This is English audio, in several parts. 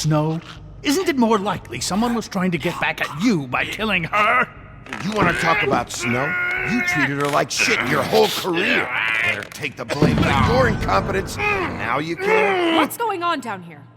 Snow? Isn't it more likely someone was trying to get back at you by killing her? You want to talk about Snow? You treated her like shit your whole career. Let her take the blame for your incompetence. Now you care? What's going on down here?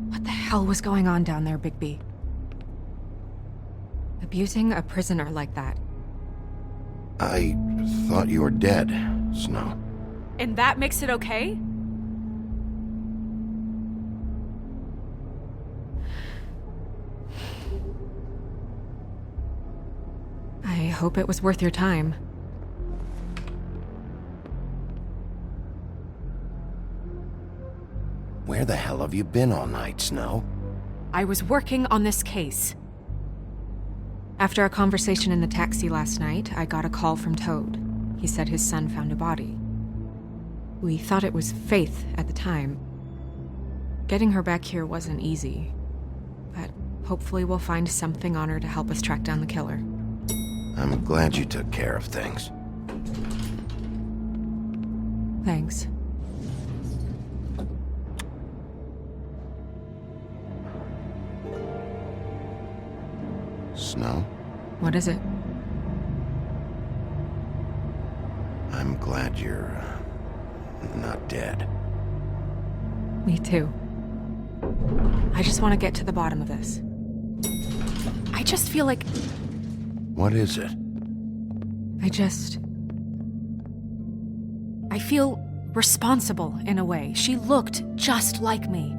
What the hell was going on down there, Bigby? Abusing a prisoner like that. I thought you were dead, Snow. And that makes it okay? I hope it was worth your time. Where the hell have you been all night, Snow? I was working on this case. After a conversation in the taxi last night, I got a call from Toad. He said his son found a body. We thought it was Faith at the time. Getting her back here wasn't easy, but hopefully we'll find something on her to help us track down the killer. I'm glad you took care of things. Thanks. Snow, What is it? I'm glad you're not dead. Me too. I just want to get to the bottom of this. I just feel like What is it? I feel responsible in a way. She looked just like me.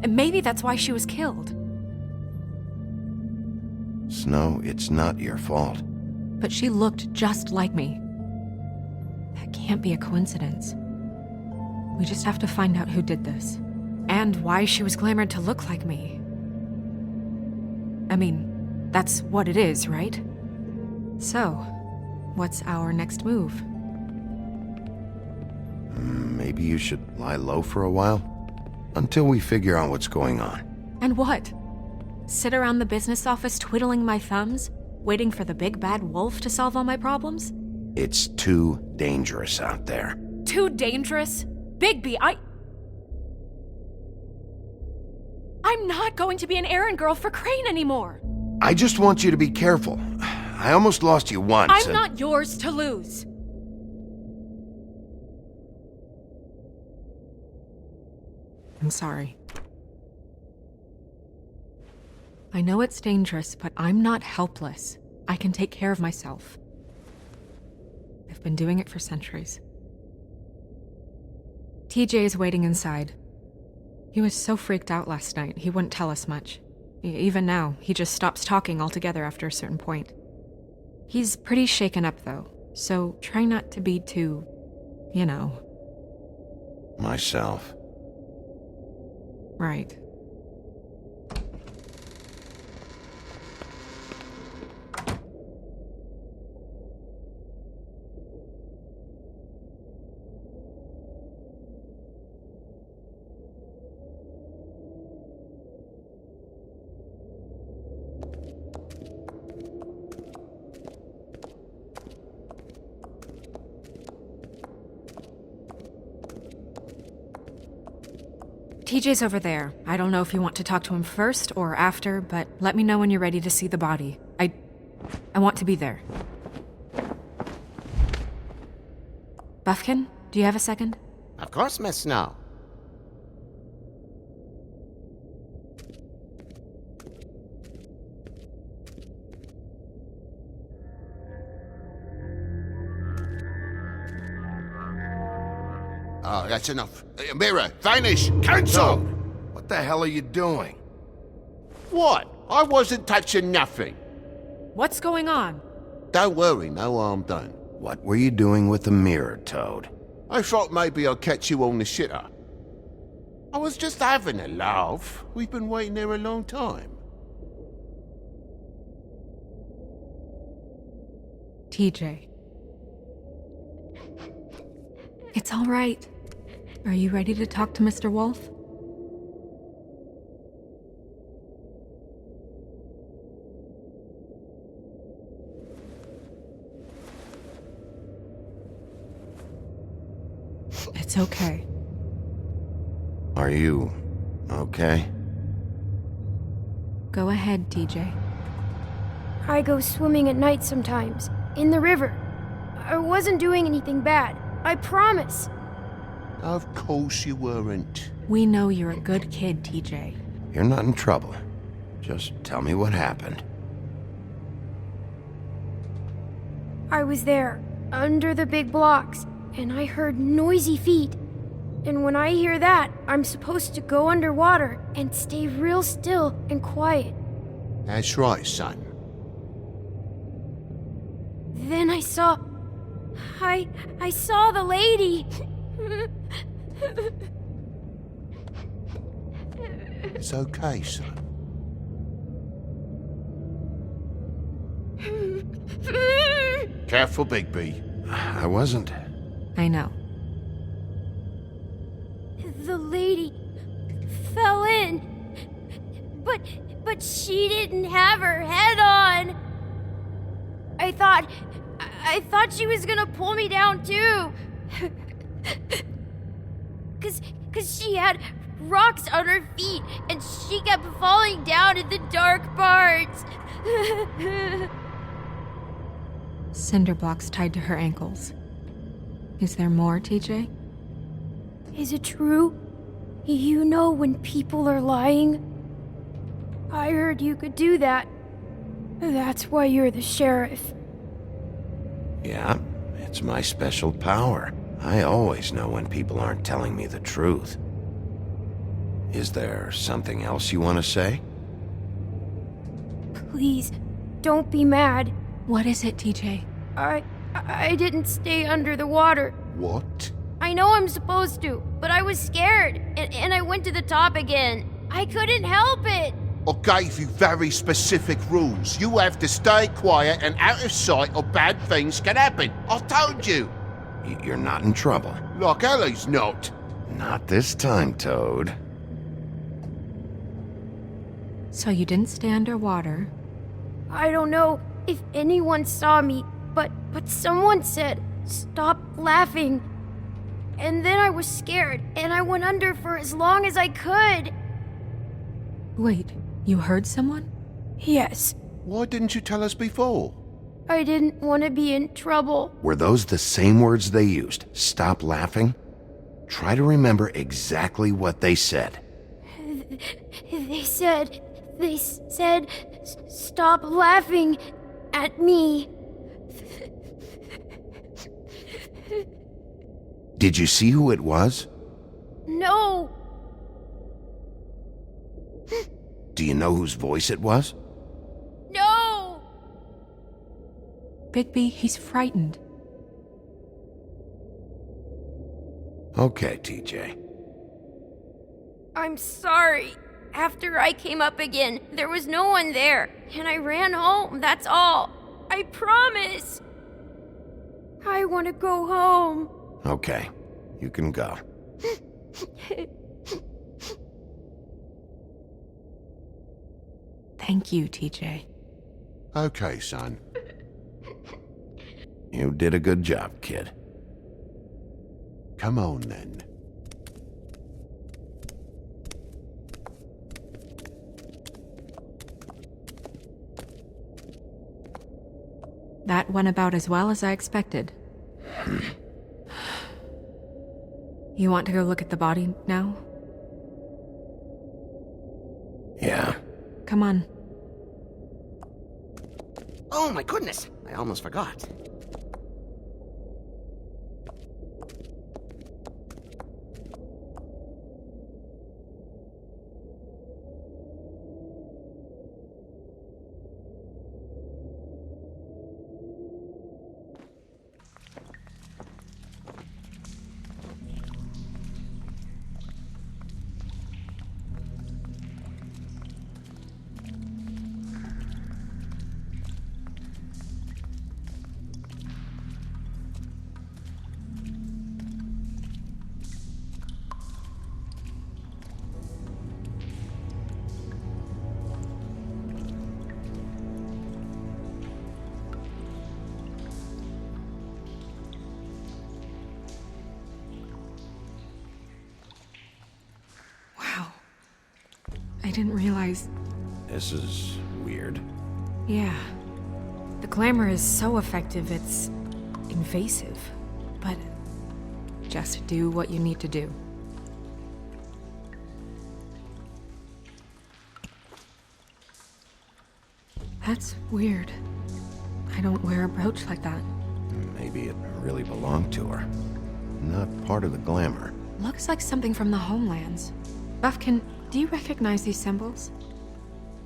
And maybe that's why she was killed. Snow, it's not your fault. But she looked just like me. That can't be a coincidence. We just have to find out who did this. And why she was glamored to look like me. I mean, that's what it is, right? So, what's our next move? Maybe you should lie low for a while? Until we figure out what's going on. And what? Sit around the business office twiddling my thumbs, waiting for the big bad wolf to solve all my problems? It's too dangerous out there. Too dangerous? Bigby, I'm not going to be an errand girl for Crane anymore! I just want you to be careful. I almost lost you once. I'm not yours to lose! I'm sorry. I know it's dangerous, but I'm not helpless. I can take care of myself. I've been doing it for centuries. TJ is waiting inside. He was so freaked out last night, he wouldn't tell us much. Even now, he just stops talking altogether after a certain point. He's pretty shaken up, though, so try not to be too, Myself. Right. TJ's over there. I don't know if you want to talk to him first or after, but let me know when you're ready to see the body. I want to be there. Buffkin, do you have a second? Of course, Miss Snow. Oh, that's enough. Mirror, vanish! Cancel! What the hell are you doing? What? I wasn't touching nothing. What's going on? Don't worry, no harm done. What were you doing with the mirror, Toad? I thought maybe I'd catch you on the shitter. I was just having a laugh. We've been waiting there a long time. TJ. It's all right. Are you ready to talk to Mr. Wolf? It's okay. Are you okay? Go ahead, TJ. I go swimming at night sometimes, in the river. I wasn't doing anything bad, I promise. Of course you weren't. We know you're a good kid, TJ. You're not in trouble. Just tell me what happened. I was there, under the big blocks, and I heard noisy feet. And when I hear that, I'm supposed to go underwater and stay real still and quiet. That's right, son. Then I saw the lady. It's okay, son. Careful, Bigby. I wasn't. I know. The lady fell in. But she didn't have her head on. I thought she was gonna pull me down too. Cause she had rocks on her feet and she kept falling down in the dark parts. Cinder blocks tied to her ankles. Is there more, TJ? Is it true? You know when people are lying? I heard you could do that. That's why you're the sheriff. Yeah, it's my special power. I always know when people aren't telling me the truth. Is there something else you want to say? Please, don't be mad. What is it, TJ? I didn't stay under the water. What? I know I'm supposed to, but I was scared, and I went to the top again. I couldn't help it. I gave you very specific rules. You have to stay quiet and out of sight or bad things can happen. I told you. You're not in trouble. Like Ellie's not. Not this time, Toad. So you didn't stay underwater. I don't know if anyone saw me, but someone said, "Stop laughing." And then I was scared, and I went under for as long as I could. Wait, you heard someone? Yes, Why didn't you tell us before? I didn't want to be in trouble. Were those the same words they used? Stop laughing? Try to remember exactly what they said. They said, "Stop laughing at me." Did you see who it was? No, Do you know whose voice it was? no. Bigby, he's frightened. Okay, TJ. I'm sorry. After I came up again, there was no one there, and I ran home, that's all. I promise. I want to go home. Okay, you can go. Thank you, TJ. Okay, son. You did a good job, kid. Come on then. That went about as well as I expected. You want to go look at the body now? Yeah. Come on. Oh my goodness! I almost forgot. Wow. I didn't realize... This is weird. Yeah. The glamour is so effective, it's invasive. But just do what you need to do. That's weird. I don't wear a brooch like that. Maybe it really belonged to her. Not part of the glamour. Looks like something from the homelands. Buffkin, do you recognize these symbols?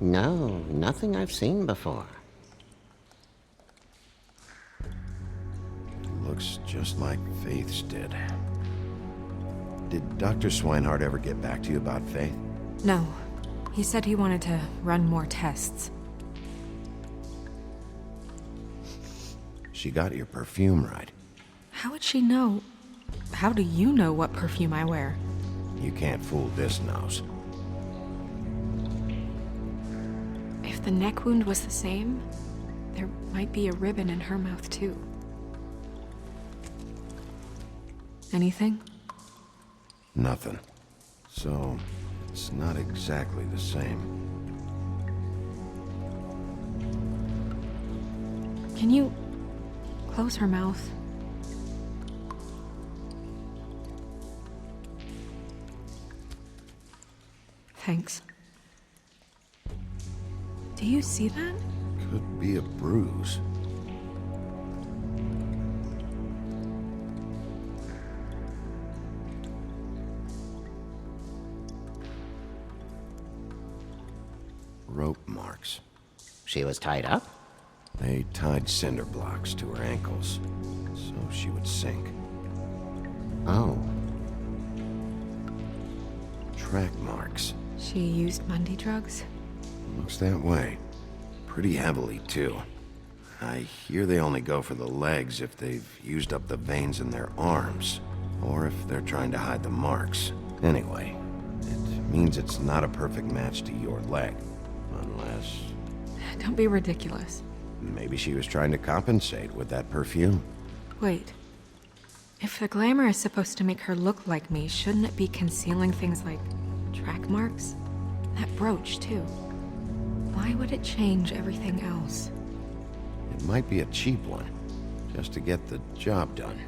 No, nothing I've seen before. Looks just like Faith's did. Did Dr. Swinehart ever get back to you about Faith? No. He said he wanted to run more tests. She got your perfume right. How would she know? How do you know what perfume I wear? You can't fool this nose. If the neck wound was the same, there might be a ribbon in her mouth too. Anything? Nothing. So, it's not exactly the same. Can you close her mouth? Thanks. Do you see that? Could be a bruise. Rope marks. She was tied up? They tied cinder blocks to her ankles, so she would sink. Oh. Track marks. She used Mundy drugs? Looks that way. Pretty heavily, too. I hear they only go for the legs if they've used up the veins in their arms, or if they're trying to hide the marks. Anyway, it means it's not a perfect match to your leg. Unless... Don't be ridiculous. maybe she was trying to compensate with that perfume. Wait. If the glamour is supposed to make her look like me, shouldn't it be concealing things like track marks? That brooch, too. Why would it change everything else? It might be a cheap one, just to get the job done.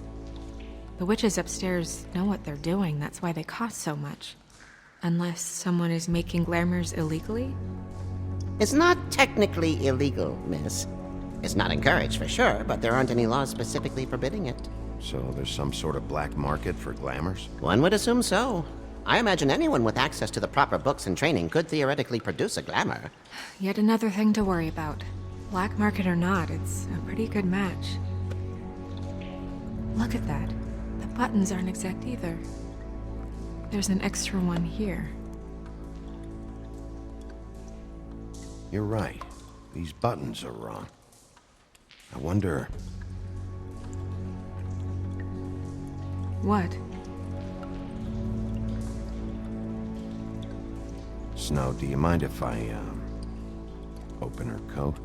The witches upstairs know what they're doing, that's why they cost so much. Unless someone is making glamours illegally? It's not technically illegal, miss. It's not encouraged for sure, but there aren't any laws specifically forbidding it. So there's some sort of black market for glamours? One would assume so. I imagine anyone with access to the proper books and training could theoretically produce a glamour. Yet another thing to worry about. Black market or not, it's a pretty good match. Look at that. The buttons aren't exact either. There's an extra one here. You're right. These buttons are wrong. I wonder... What? Snow, do you mind if I, open her coat?